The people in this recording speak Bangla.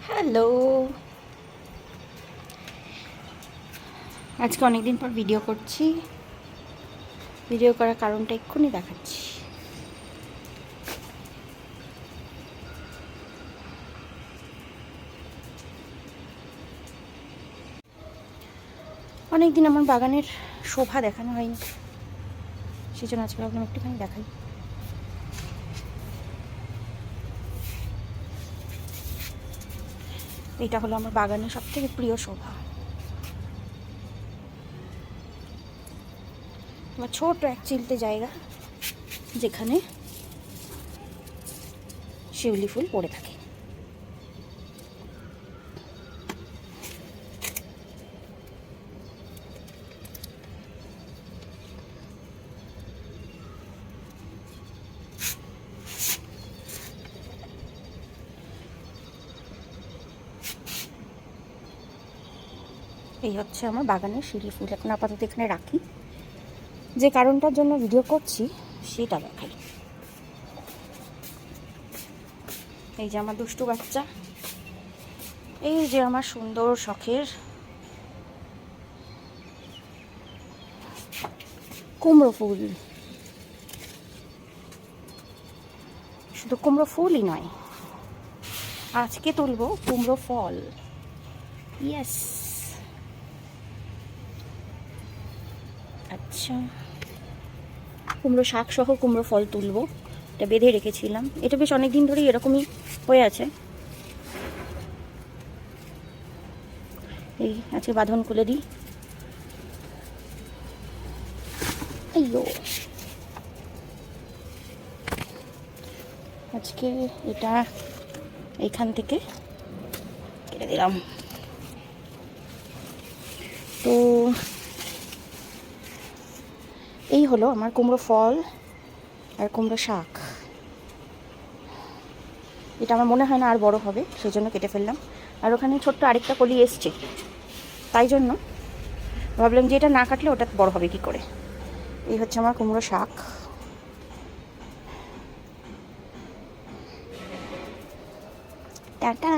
হ্যালো, আজকে অনেক দিন পর ভিডিও করছি। ভিডিও করার কারণটা এক্ষুনি দেখাচ্ছি। অনেক দিন আমার বাগানের শোভা দেখানো হয়নি, সেজন্য আজকে ভাবলাম একটুখানি দেখাই। এটা হলো আমার বাগানের সবথেকে প্রিয় শোভা। আমার ছোট এক চিলতে জায়গা, যেখানে শিউলি ফুল পড়ে থাকে। এই হচ্ছে আমার বাগানের শিউলি ফুল। এখন আপাতত এখানে রাখি, যে কারণটার জন্য ভিডিও করছি সেটা দেখাই। এই যে আমার দুষ্টু বাচ্চা, এই যে আমার সুন্দর শখের কুমড়ো ফুল। শুধু কুমড়ো ফুলই নয়, আজকে তুলবো কুমড়ো ফল। ইয়েস, আচ্ছা, কুমড়ো শাক সহ কুমড়ো ফল তুলবো। এটা বেঁধে রেখেছিলাম, এটা বেশ অনেক দিন ধরেই এরকমই হয়ে আছে। এই আজকে বাঁধন খুলে দিই। আইয়ো, আজকে এটা এইখান থেকে কেটে দিলাম। তো এই হলো আমার কুমড়ো ফল আর কুমড়ো শাক। এটা আমার মনে হয় না আর বড় হবে, সেজন্য কেটে ফেললাম। আর ওখানে ছোট্ট আরেকটা কলি এসছে, তাই জন্য ভাবলাম যে এটা না কাটলে ওটা বড় হবে কি করে। এই হচ্ছে আমার কুমড়ো শাক। টাটা।